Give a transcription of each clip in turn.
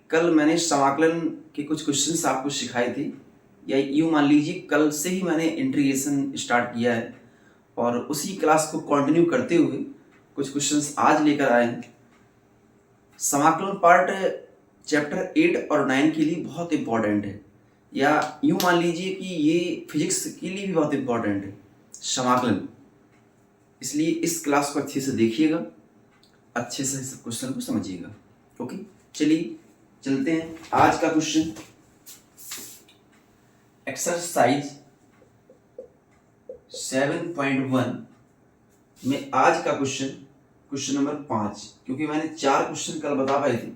कल मैंने समाकलन के कुछ क्वेश्चंस आपको सिखाए थे, या यूँ मान लीजिए कल से ही मैंने इंटीग्रेशन स्टार्ट किया है और उसी क्लास को कंटिन्यू करते हुए कुछ क्वेश्चंस आज लेकर आए हैं। समाकलन पार्ट चैप्टर 8 और 9 के लिए बहुत इम्पॉर्टेंट है, या यूँ मान लीजिए कि ये फिजिक्स के लिए भी बहुत इम्पॉर्टेंट है समाकलन। इसलिए इस क्लास को अच्छे से देखिएगा, अच्छे से इस क्वेश्चन को समझिएगा। ओके, चलिए चलते हैं। आज का क्वेश्चन एक्सरसाइज 7.1 में आज का क्वेश्चन नंबर 5, क्योंकि मैंने 4 क्वेश्चन कल बता पाए थे।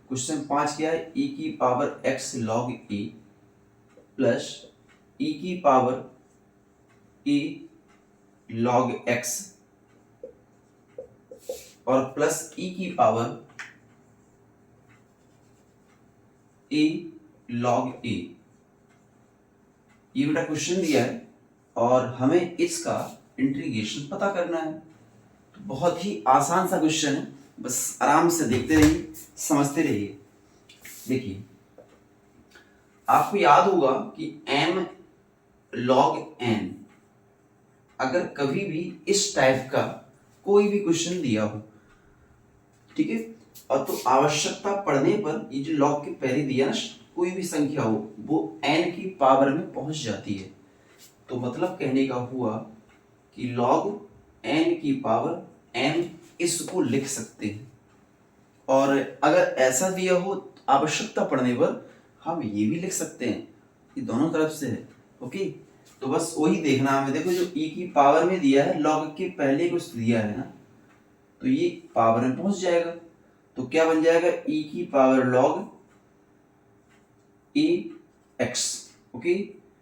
क्वेश्चन 5 क्या है? e की power x log a plus e की पावर a log x और प्लस e की पावर a log a। ये बेटा क्वेश्चन दिया है और हमें इसका इंटीग्रेशन पता करना है। तो बहुत ही आसान सा क्वेश्चन है, बस आराम से देखते रहिए, समझते रहिए। देखिए, आपको याद होगा कि m log n, अगर कभी भी इस टाइप का कोई भी क्वेश्चन दिया हो, ठीक है, और तो आवश्यकता पड़ने पर ये जो log के पहले दिया ना कोई भी संख्या हो, वो n की पावर में पहुंच जाती है। तो मतलब कहने का हुआ कि log n की पावर m इसको लिख सकते हैं। और अगर ऐसा दिया हो आवश्यकता पड़ने पर हम ये भी लिख सकते हैं। ये दोनों तरफ से है। ओके, तो बस वही देखना हमें। देखो, जो e की पावर में दिया है, log के पहले कुछ दिया है ना, तो ये पावर में पहुंच जाएगा। तो क्या बन जाएगा? e की power log a x। Okay,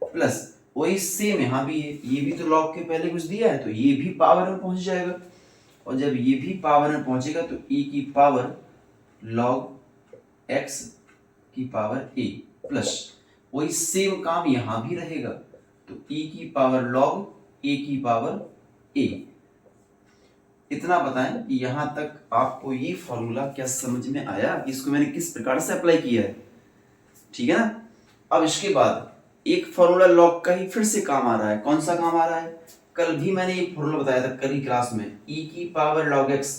plus वही सेम यहाँ भी है, ये भी तो log के पहले कुछ दिया है, तो ये भी पावर में पहुंच जाएगा। और जब ये भी पावर में पहुंचेगा तो e की पावर log x की पावर a प्लस वही सेम काम यहां भी रहेगा। तो e की पावर log a की पावर a। इतना बताएं कि यहां तक आपको ये फॉर्मूला क्या समझ में आया, इसको मैंने किस प्रकार से अप्लाई किया है। ठीक है ना। अब इसके बाद एक फॉर्मूला log का ही फिर से काम आ रहा है। कौन सा काम आ रहा है? कल भी मैंने एक फॉर्मूला बताया था कल की क्लास में, e की पावर log x।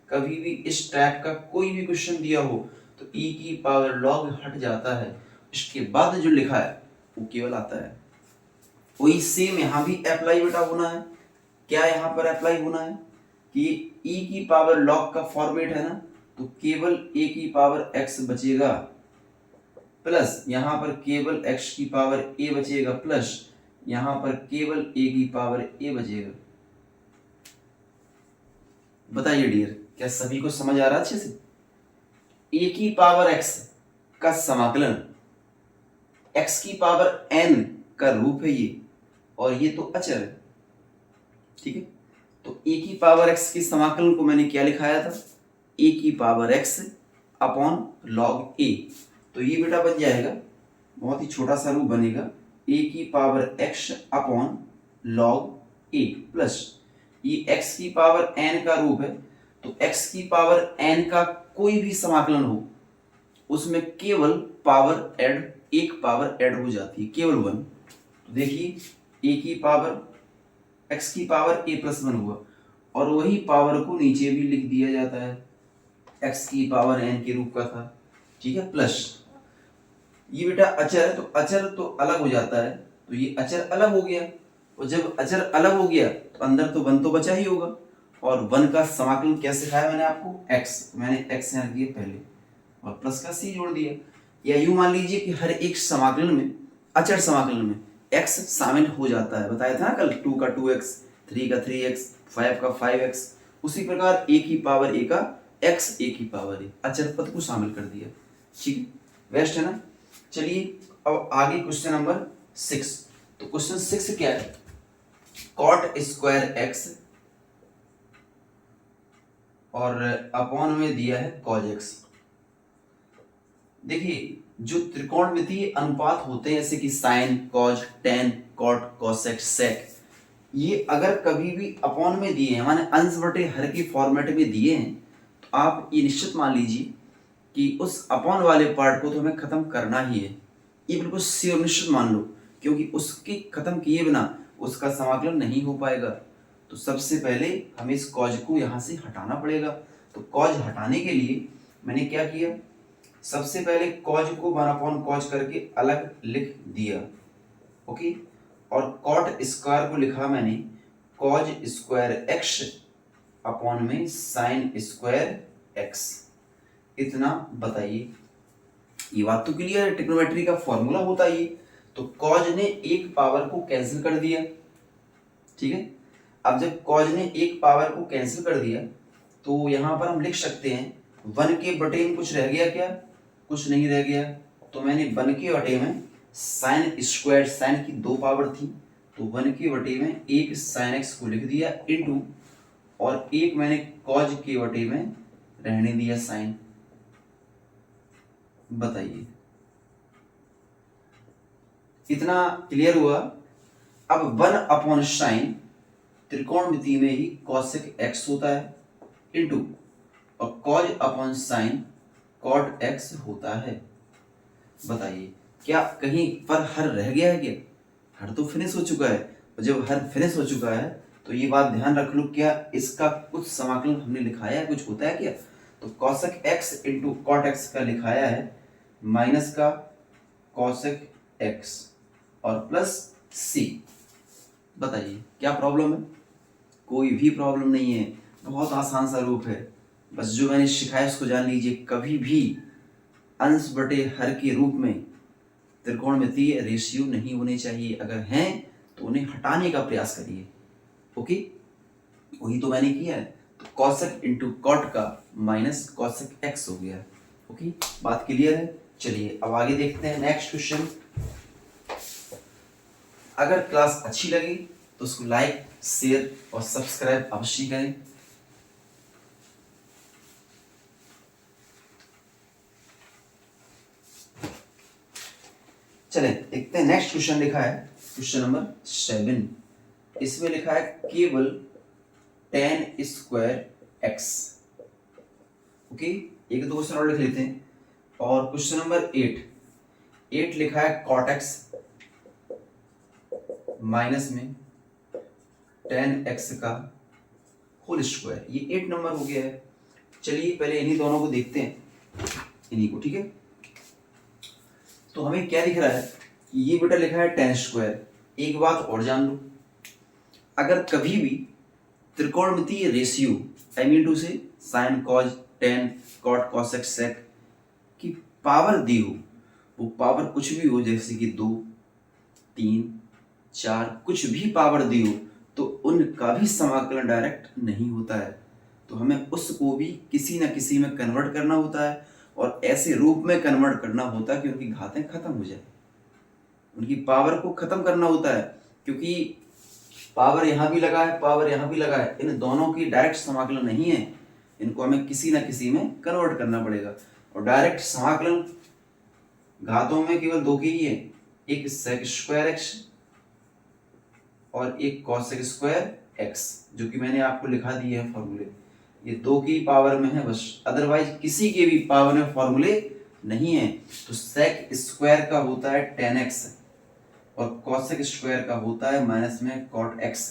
कभी भी इस टाइप का कोई भी क्वेश्चन दिया हो तो e की पावर log हट जाता है, इसके बाद जो लिखा है वो केवल आता है। वही सेम यहाँ भी अप्लाई बेटा होना है। क्या यहाँ पर अप्लाई होना है कि e की पावर log का फॉर्मेट है ना, तो केवल a की पावर x बचेगा, प्लस यहाँ पर केवल x की पावर a बचेगा, प्लस यहाँ पर केवल a की पावर a बचेगा। बताइए डियर, क्या सभी को समझ आ रहा है अच्छे से? a की पावर x का समाकलन x की पावर n का रूप है ये, और ये तो अचर है। ठीक है, तो a की पावर x की समाकलन को मैंने क्या लिखाया था? a की power x upon log a। तो ये बेटा बन जाएगा, बहुत ही छोटा सा रूप बनेगा, a की power x upon log a plus ये x की पावर n का रूप है। तो x की पावर n का कोई भी समाकलन हो उसमें केवल पावर ऐड, एक पावर ऐड हो जाती है, केवल 1। तो देखिए, a की पावर x की पावर a प्लस 1 हुआ, और वही पावर को नीचे भी लिख दिया जाता है, x की पावर n के रूप का था। ठीक है, प्लस ये बेटा अचर है, तो अचर तो अलग हो जाता है, तो ये अचर अलग हो गया, और जब अचर अलग हो गया तो अंदर तो 1 तो बचा ही होगा। और 1 का समाकलन क्या सिखाया मैंने आपको? x, मैंने x यहाँ दिए पहले और प्लस का c जोड़ दिया। या यूं मान लीजिए कि हर एक समाकलन में, अचर समाकलन में x शामिल हो जाता है। बताया था ना कल, 2 का 2x, 3 का 3x, 5 का 5x। उसी प्रकार a की पावर a का x, a की पावर a, अचर पद को शामिल कर दिया। ठीक है, बेस्ट है ना। चलिए अब आगे क्वेश्चन नंबर 6। तो क्वेश्चन 6 क्या है? cot स्क्वायर x और अपॉन में दिया है cos x। देखिए, जो त्रिकोणमितीय अनुपात होते हैं जैसे कि sine, cos, tan, cot, cosec, sec, ये अगर कभी भी अपॉन में दिए हैं, माने अंश बटे हर के फॉर्मेट में दिए हैं, तो आप ये निश्चित मान लीजिए कि उस अपॉन वाले पार्ट को तो हमें खत्म करना ही है, ये बिल्कुल श्योर निश्चित मान लो, क्योंकि उसकी खत्म किए बिना उसका समाकलन नहीं हो पाएगा। तो सबसे पहले हमें इस कॉज को यहाँ से हटाना पड़ेगा। तो कॉज हटाने के लिए मैंने क्या किया, सबसे पहले कॉज को 1/cos करके अलग लिख दिया, ओके। और कॉट स्क्वायर को लिखा मैंने कॉज स्क्वायर एक्स अपॉन में साइन स्क्वायर एक्स। इतना बताइए, ये बात तो क्लियर है, ट्रिग्नोमेट्री का फॉर्मूला होता है ये। तो कॉज ने एक पावर को कैंसिल कर दिया, ठीक है। अब जब कॉज ने एक पावर को कैंसिल कर दिया तो यहां पर हम लिख सकते हैं 1 के बटे में कुछ रह गया क्या, कुछ नहीं रह गया। तो मैंने 1 के बटे में साइन स्क्वायर, साइन की 2 पावर थी, तो 1 के बटे में एक साइन एक्स को लिख दिया इनटू, और एक मैंने कॉज के बटे में रहने दिया साइन। बताइए, इतना क्लियर हुआ। अब 1/sin त्रिकोणमिति में ही cosec x होता है इनटू, और cos/sin cot x होता है। बताइए, क्या कहीं पर हर रह गया है क्या? हर तो फिनिश हो चुका है, और जब हर फिनिश हो चुका है तो ये बात ध्यान रख लो, क्या इसका कुछ समाकलन हमने लिखाया है, कुछ होता है क्या? तो cosec x into cot x का लिखाया है माइनस का cosec x और प्लस c। बताइए क्या प्रॉब्लम है? कोई भी प्रॉब्लम नहीं है, बहुत आसान सा रूप है। बस जो मैंने सिखाया उसको जान लीजिए। कभी भी अंश बटे हर के रूप में त्रिकोणमितीय रेशियो नहीं होने चाहिए, अगर हैं तो उन्हें हटाने का प्रयास करिए, ओके। वही तो मैंने किया है। तो cosec इंटू कॉट का माइनस cosec x हो गया, ओके। बात क्लियर है? चलिए अब आगे देखते हैं नेक्स्ट क्वेश्चन। अगर क्लास अच्छी लगी तो उसको लाइक, शेयर और सब्सक्राइब अवश्य करें। चलें देखते हैं नेक्स्ट क्वेश्चन। लिखा है क्वेश्चन नंबर 7। इसमें लिखा है केवल tan स्क्वायर x, ओके। एक दो क्वेश्चन और लिख लेते हैं। और क्वेश्चन नंबर 8 लिखा है cot x माइनस में tan x का होल स्क्वायर। ये 8 नंबर हो गया है। चलिए पहले इन्हीं दोनों को देखते हैं, इन्हीं को, ठीक है। तो हमें क्या दिख रहा है कि ये बेटा लिखा है tan स्क्वायर। एक बात और जान लो, अगर कभी भी त्रिकोणमितीय रेशियो आई मीन टू से sine cos tan cot cosec sec की पावर दी हो, वो पावर कुछ भी हो, जैसे कि 2, 3, 4 कुछ भी पावर दी हो, तो उनका भी समाकलन डायरेक्ट नहीं होता है। तो हमें उसको भी किसी न किसी में कन्वर्ट करना होता है, और ऐसे रूप में कन्वर्ट करना होता है कि उनकी घातें खत्म हो जाए, उनकी पावर को खत्म करना होता है। क्योंकि पावर यहाँ भी लगा है, पावर यहाँ भी लगा है, इन दोनों की डायरेक्ट समाकलन नहीं है, इनको हमें किसी न किसी में कन्वर्ट करना पड़ेगा। और डायरेक्ट समाकलन घातों में केवल 2 की ही है, एक सेक स्क्वायर एक्स और एक कॉसेक स्क्वायर एक्स, जो कि मैंने आपको लिखा दिए हैं फॉर्मूले। ये 2 की पावर में है बस, अदरवाइज किसी के भी पावर में फॉर्मूले नहीं है। तो सेक स्क्वायर का होता है tan x और cosec स्क्वायर का होता है माइनस में cot x।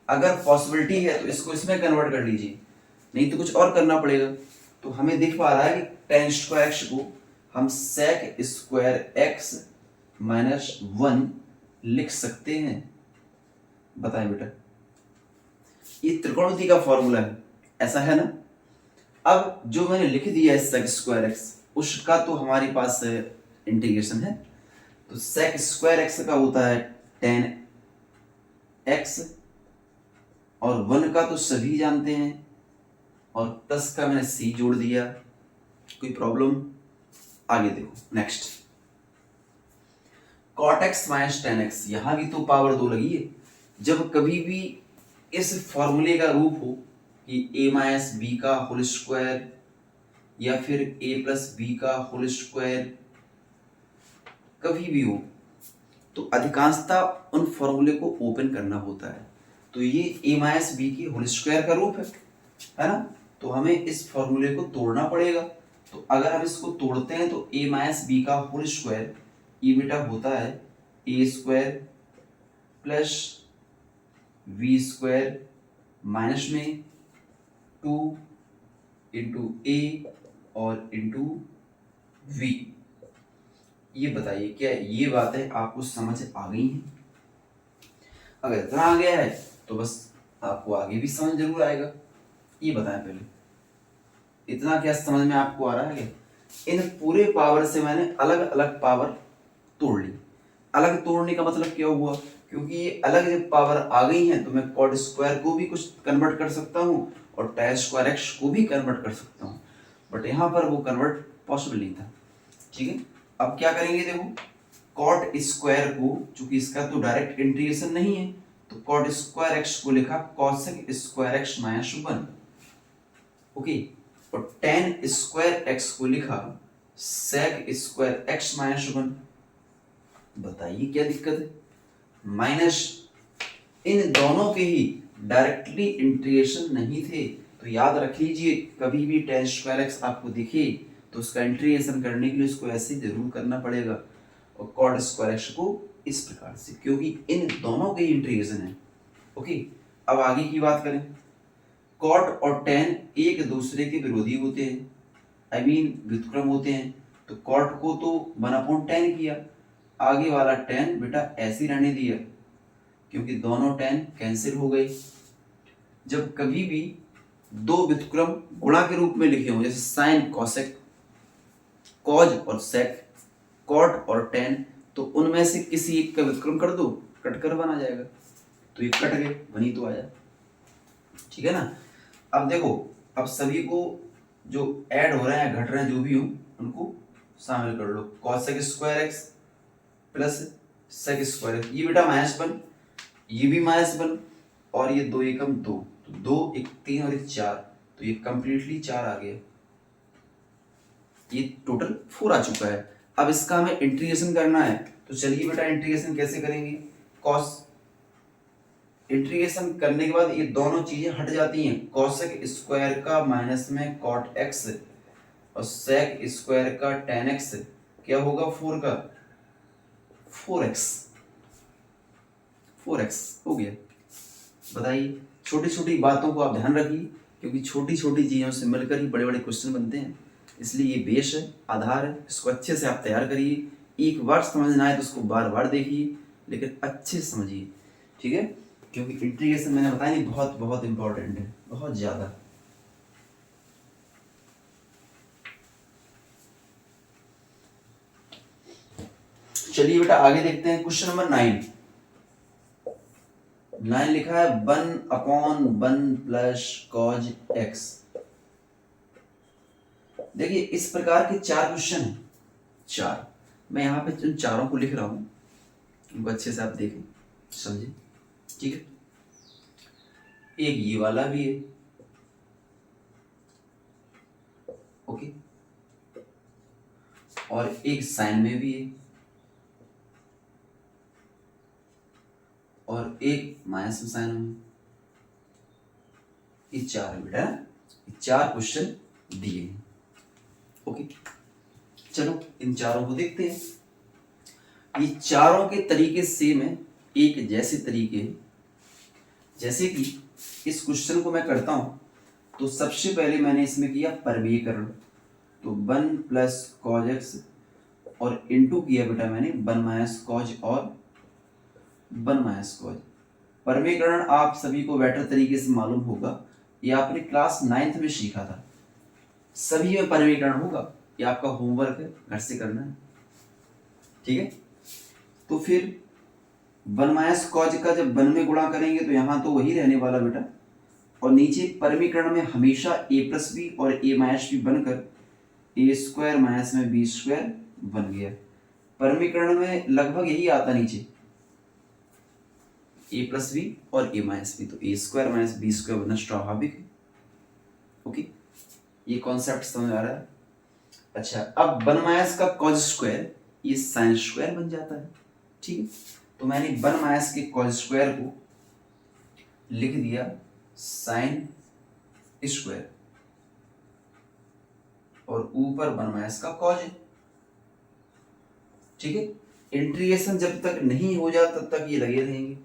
अगर पॉसिबिलिटी है तो इसको इसमें कन्वर्ट कर लीजिए, नहीं तो कुछ और करना पड़ेगा। तो हमें दिख पा रहा है कि tan स्क्वायर x को हम sec स्क्वायर x माइनस 1 लिख सकते हैं। बताएं बेटा, ये त्रिकोणमिति का फॉर्मूला है, ऐसा है ना। अब जो मैंने लिख दिया है sec स्क्वायर x, उसका तो हमारे पास इंटीग्रेशन है। तो sec स्क्वायर x का होता है tan x, और 1 का तो सभी जानते हैं, और प्लस का मैंने c जोड़ दिया। कोई प्रॉब्लम? आगे देखो next, cot x minus tan x, यहां भी तो पावर 2 लगी है। जब कभी भी इस फॉर्मूले का रूप हो कि a माइनस बी का होल स्क्वायर या फिर a प्लस बी का होल स्क्वायर कभी भी हो, तो अधिकांशतः उन फॉर्मूले को ओपन करना होता है। तो ये a माइनस बी की होल स्क्वायर का रूप है ना। तो हमें इस फॉर्मूले को तोड़ना पड़ेगा। तो अगर हम इसको तोड़ते हैं तो a माइनस बी का होल स्क्वायर ये बेटा होता है a square plus v square minus में 2 इंटू ए और इंटू वी। ये बताइए क्या ये बातें आपको समझ आ गई हैं? अगर इतना आ गया है तो बस आपको आगे भी समझ जरूर आएगा। ये बताएं पहले इतना क्या समझ में आपको आ रहा है? इन पूरे पावर से मैंने अलग अलग पावर तोड़ ली। अलग तोड़ने का मतलब क्या हुआ? क्योंकि ये अलग जब पावर आ गई हैं तो मैं कॉड स्क्वायर को भी कुछ कन्वर्ट कर सकता हूँ और tan स्क्वायर एक्स को भी कन्वर्ट कर सकता हूँ, बट यहाँ पर वो कन्वर्ट पॉसिबल नहीं था। ठीक है, अब क्या करेंगे? देखो कॉट स्क्वायर को, चूंकि इसका तो डायरेक्ट इंटीग्रेशन नहीं है, तो कॉट स्क्वायर एक्स को लिखा cosec square x minus 1, okay, और tan स्क्वायर एक्स को लिखा सेक स्क्वायर एक्स माइनस 1। बताइए क्या दिक्कत है? माइनस इन दोनों के ही डायरेक्टली इंटीग्रेशन नहीं थे, तो याद रख लीजिए कभी भी tan स्क्वायर एक्स आपको दिखे तो उसका इंटीग्रेशन करने के लिए उसको ऐसे जरूर करना पड़ेगा, और कॉट स्क्वायर एक्स को इस प्रकार से, क्योंकि इन दोनों के ही इंटीग्रेशन है। ओके, अब आगे की बात करें। कॉट और tan एक दूसरे के विरोधी होते हैं, आई मीन व्युत्क्रम होते हैं, तो कॉट को तो 1/tan किया, आगे वाला tan बेटा ऐसे ही रहने दिया क्योंकि दोनों tan कैंसिल हो गए। जब कभी भी दो व्युत्क्रम गुणा के रूप में लिखे हों, जैसे साइन कॉसेक, कॉज और सेक, कॉट और tan, तो उनमें से किसी एक का व्युत्क्रम कर दो, कटकर बन आ जाएगा। तो ये कट गए, बनी तो आया। ठीक है ना? अब देखो, अब सभी को जो ऐड हो रहे हैं घट रहे हैं जो भी हो उनको शामिल कर लो। Cosec square x plus sec square x, ये बेटा -1, ये भी -1, और ये 2 एकम 2, तो 2 1 3 और 1 4, तो ये कंप्लीटली 4 आ गया। ये टोटल 4 आ चुका है। अब इसका हमें इंटीग्रेशन करना है, तो चलिए बेटा इंटीग्रेशन कैसे करेंगे? कॉस इंटीग्रेशन करने के बाद ये दोनों चीजें हट जाती हैं। कॉसेक स्क्वायर का माइनस में कॉट एक्स और सेक स्क्वायर का tan एक्स क्या होगा? 4 का 4x, 4x हो गया। बताइए, छोटी छोटी बातों को आप ध्यान रखिए, क्योंकि छोटी छोटी चीजों से मिलकर ही बड़े बड़े क्वेश्चन बनते हैं। इसलिए ये बेस है, आधार है, इसको अच्छे से आप तैयार करिए। एक बार समझ ना आए तो उसको बार बार देखिए, लेकिन अच्छे से समझिए। ठीक है, क्योंकि इंटीग्रेशन मैंने बताया नहीं, बहुत बहुत इंपॉर्टेंट है, बहुत ज्यादा। चलिए बेटा आगे देखते हैं। क्वेश्चन नंबर 9 लिखा है 1/1 प्लस कॉज एक्स। देखिए इस प्रकार के 4 क्वेश्चन हैं, 4। मैं यहाँ पे उन चारों को लिख रहा हूं, उनको अच्छे से आप देखें, समझें। ठीक है, एक ये वाला भी है, ओके, और एक साइन में भी है, और एक माइनस में साइन में। ये 4 है बेटा, 4 क्वेश्चन दिए हैं। ओके, चलो इन चारों को देखते हैं। ये चारों के तरीके सेम है, एक जैसे तरीके हैं। जैसे कि इस क्वेश्चन को मैं करता हूं, तो सबसे पहले मैंने इसमें किया परमीयकरण, तो 1 प्लस कॉज एक्स और इनटू किया बेटा मैंने 1 माइनस कॉज और 1 माइनस कॉज। परमीयकरण आप सभी को बेटर तरीके से मालूम होगा, ये आपने क्लास 9th में सीखा था। सभी में परमीयकरण होगा, ये आपका होमवर्क है, घर से करना है। ठीक है, तो फिर 1 माइनस कॉज का जब 1 में गुणा करेंगे तो यहाँ तो वही रहने वाला बेटा, और नीचे परमीकरण में हमेशा a प्लस बी और a माइनस बी बनकर a स्क्वायर माइनस में b स्क्वायर बन गया। परमीकरण में लगभग यही आता नीचे, a प्लस बी और a माइनस बी, तो a square minus b square बनना स्वाभाविक है। ओके, ये कॉन्सेप्ट समझ आ रहा है? अच्छा, अब 1 माइनस का कॉज स्क्वायर ये साइन स्क्वायर बन जाता है। ठीक है, तो मैंने 1 माइनस के कॉज स्क्वायर को लिख दिया साइन स्क्वायर। और ऊपर 1 माइनस का कॉज है। ठीक है, इंटीग्रेशन जब तक नहीं हो जाता तब तक ये लगे रहेंगे।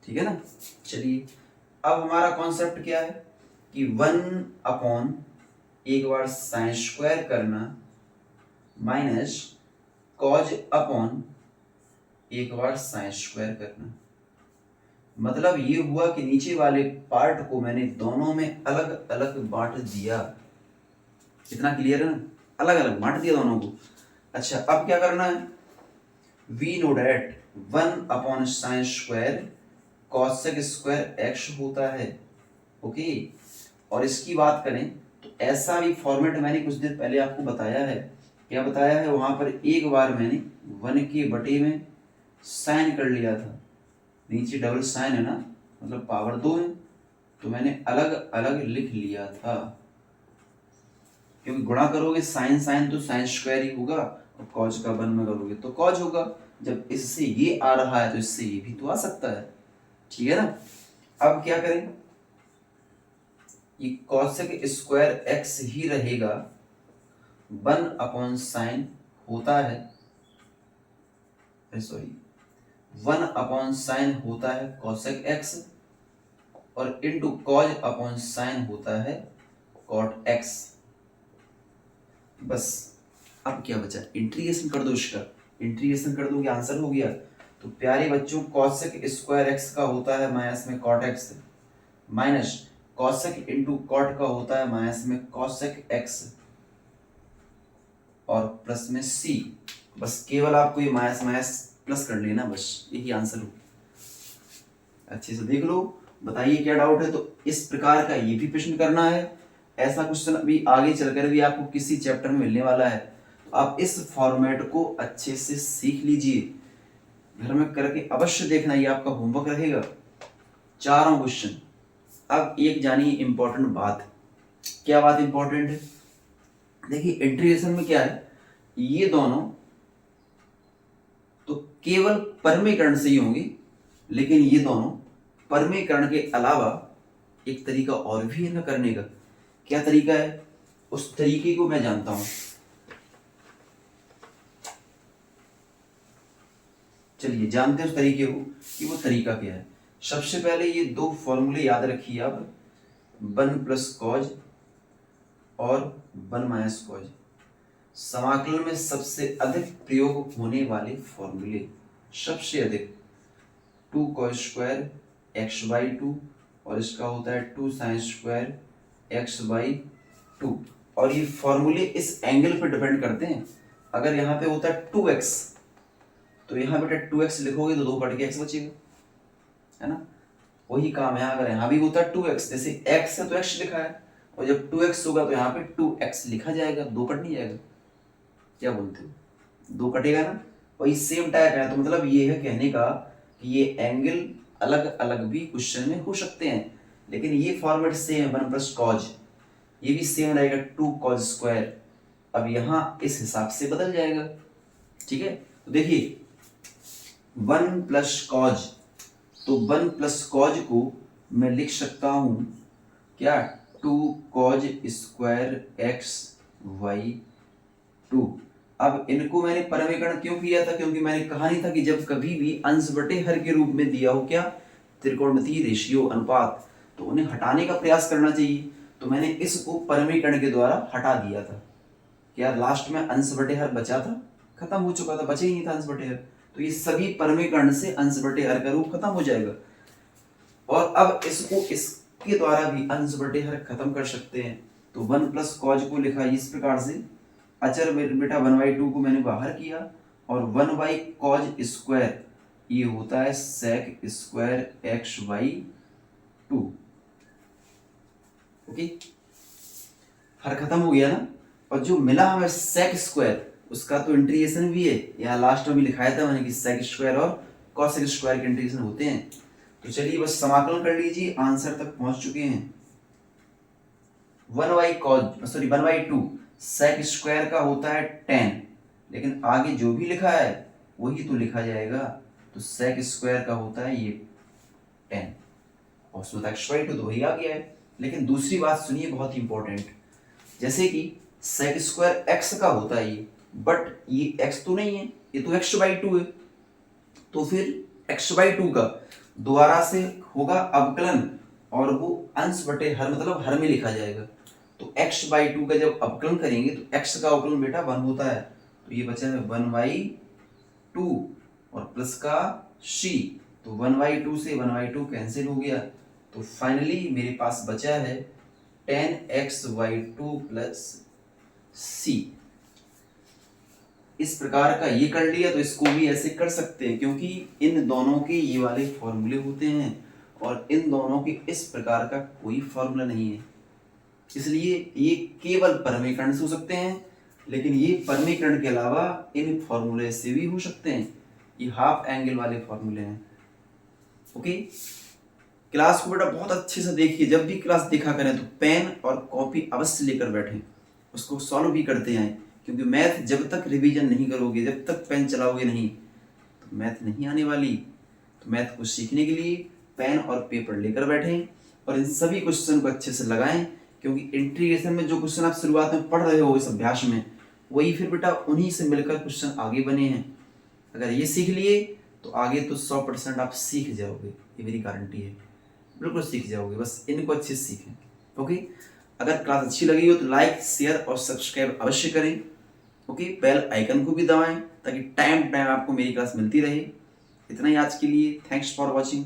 ठीक है ना। चलिए अब हमारा कॉन्सेप्ट क्या है कि 1 एक बार साइन स्क्वायर करना माइनस कॉज अपॉन एक बार साइन स्क्वायर करना। मतलब ये हुआ कि नीचे वाले पार्ट को मैंने दोनों में अलग अलग बांट दिया। इतना क्लियर है ना, अलग अलग बांट दिया दोनों को। अच्छा अब क्या करना है, we know that 1 sine square cosec square x होता है। ओके, और इसकी बात करें तो ऐसा भी फॉर्मेट मैंने कुछ देर पहले आपको बताया है। क्या बताया है, वहां पर एक बार मैंने 1 के बटे में साइन कर लिया था, नीचे डबल साइन है ना, मतलब पावर 2 है, तो मैंने अलग अलग लिख लिया था। क्योंकि गुणा करोगे साइन साइन तो साइन स्क्वायर ही होगा, और कॉज का 1 में करोगे तो कॉज होगा। जब इससे ये आ रहा है तो इससे ये भी तो आ सकता है। ठीक है ना। अब क्या करें, ये कॉसेक स्क्वायर एक्स ही रहेगा, 1 साइन होता है, सॉरी 1 साइन होता है कॉसेक एक्स, और इंटू कॉज अपॉन साइन होता है कॉट एक्स। बस अब क्या बचा, इंटीग्रेशन कर दो इसका, इंटीग्रेशन कर दोगे आंसर हो गया। तो प्यारे बच्चों कॉसेक स्क्वायर एक्स का होता है माइनस में cot x, minus cosec into cot का होता है माइनस में कॉसेक एक्स, और प्लस में सी। बस केवल आपको ये माइनस माइनस प्लस कर लेना, बस यही आंसर हो। अच्छे से देख लो, बताइए क्या डाउट है। तो इस प्रकार का ये भी प्रश्न करना है। ऐसा क्वेश्चन अभी आगे चलकर भी आपको किसी चैप्टर में मिलने वाला है, तो आप इस फॉर्मेट को अच्छे से सीख लीजिए, घर में करके अवश्य देखना, ये आपका होमवर्क रहेगा, चारों क्वेश्चन। अब एक जानिए इंपॉर्टेंट बात, क्या बात इंपॉर्टेंट है, देखिए इंटीग्रेशन में क्या है, ये दोनों तो केवल परमीकरण से ही होंगी, लेकिन ये दोनों परमीकरण के अलावा एक तरीका और भी है ना करने का। क्या तरीका है, उस तरीके को मैं जानता हूं। चलिए जानते हैं उस तरीके को कि वो तरीका क्या है। सबसे पहले ये दो फॉर्मूले याद रखिए आप, 1 प्लस कॉज और 1 माइनस कॉज, समाकलन में सबसे अधिक प्रयोग होने वाले फॉर्मूले, सबसे अधिक 2 कॉस स्क्वायर एक्स बाई 2, और इसका होता है 2 साइन स्क्वायर एक्स बाई 2। और ये फॉर्मूले इस एंगल पर डिपेंड करते हैं। अगर यहाँ पे होता है 2x, तो यहाँ बेटा 2x लिखोगे तो 2 कट के x बचेगा, है ना। वही काम है, अगर यहाँ भी होता है 2x, जैसे x है तो x लिखा है, और जब 2x होगा तो यहाँ पे 2x लिखा जाएगा, 2 कट नहीं जाएगा। क्या बोलते हो, 2 कटेगा ना। वही सेम टाइप है। तो मतलब ये है कहने का कि ये एंगल अलग अलग भी क्वेश्चन में हो सकते हैं, लेकिन ये फॉर्मेट सेम है, 1 प्लस कॉज, ये भी सेम रहेगा 2 कॉज स्क्वायर। अब यहाँ इस हिसाब से बदल जाएगा। ठीक है, तो देखिए 1 प्लस कॉज, तो 1 प्लस कॉज को मैं लिख सकता हूं क्या, 2 कॉज स्क्वायर एक्स वाई 2। अब इनको मैंने परमीकरण क्यों किया था, क्योंकि मैंने कहा नहीं था कि जब कभी भी अंश बटे हर के रूप में दिया हो क्या, त्रिकोणमितीय रेशियो अनुपात, तो उन्हें हटाने का प्रयास करना चाहिए। तो मैंने इसको परमीकरण के द्वारा हटा दिया था। क्या लास्ट में अंश बटे हर बचा था, खत्म हो चुका था, बचे ही नहीं था अंश बटे हर। तो ये सभी परमीकरण से अंश बटे हर का रूप खत्म हो जाएगा, और अब इसको इसके द्वारा भी अंश बटे हर खत्म कर सकते हैं। तो 1 प्लस कॉज को लिखा इस प्रकार से, अचर बेटा 1/2 को मैंने बाहर किया, और 1 बाई कॉज स्क्वायर ये होता है sec square x by 2। Okay, हर खत्म हो गया ना। और जो मिला हमें सेक स्क्वायर, उसका तो इंटीग्रेशन भी है, यहाँ लास्ट में भी लिखाया था मैंने कि सेक स्क्वायर और कॉसेक स्क्वायर के इंटीग्रेशन होते हैं। तो चलिए बस समाकलन कर लीजिए, आंसर तक पहुंच चुके हैं। 1/2 सेक स्क्वायर का होता है 10, लेकिन आगे जो भी लिखा है वही तो लिखा जाएगा। तो सेक स्क्वायर का होता है ये 10, और उसमें x/2 तो वही आ गया है। लेकिन दूसरी बात सुनिए, बहुत इंपॉर्टेंट, जैसे कि सेक स्क्वायर एक्स का होता है ये, बट ये एक्स तो नहीं है, ये तो एक्स बाई टू है। तो फिर एक्स बाई टू का दोबारा से होगा अवकलन, और वो अंश बटे हर मतलब हर में लिखा जाएगा। तो एक्स बाई टू का जब अवकलन करेंगे तो एक्स का अवकलन बेटा 1 होता है, तो ये बचा है 1/2 और प्लस का सी, तो 1/2 से 1/2 कैंसिल हो गया। तो फाइनली मेरे पास बचा है 10x/2 प्लस सी। इस प्रकार का ये कर लिया, तो इसको भी ऐसे कर सकते हैं, क्योंकि इन दोनों के ये वाले फॉर्मूले होते हैं और इन दोनों के इस प्रकार का कोई फॉर्मूला नहीं है, इसलिए ये केवल परमीकरण से हो सकते हैं। लेकिन ये परमीकरण के अलावा इन फॉर्मूले से भी हो सकते हैं, ये हाफ एंगल वाले फॉर्मूले हैं। ओके, क्लास को बेटा बहुत अच्छे से देखिए, जब भी क्लास देखा करें तो पेन और कॉपी अवश्य लेकर बैठें, उसको सॉल्व भी करते आएं, क्योंकि मैथ जब तक रिवीजन नहीं करोगे, जब तक पेन चलाओगे नहीं, तो मैथ नहीं आने वाली। तो मैथ को सीखने के लिए पेन और पेपर लेकर बैठें और इन सभी क्वेश्चन को अच्छे से लगाएं, क्योंकि इंटीग्रेशन में जो क्वेश्चन आप शुरुआत में पढ़ रहे हो इस अभ्यास में, वही फिर बेटा उन्हीं से मिलकर क्वेश्चन आगे बने हैं। अगर ये सीख लिए तो आगे तो 100% आप सीख जाओगे, ये मेरी गारंटी है, बिल्कुल सीख जाओगे, बस इनको अच्छे से सीखें। ओके, अगर क्लास अच्छी लगी हो तो लाइक शेयर और सब्सक्राइब अवश्य करें। ओके, बेल आइकन को भी दबाएं ताकि टाइम टाइम आपको मेरी क्लास मिलती रहे। इतना ही आज के लिए, थैंक्स फॉर वॉचिंग।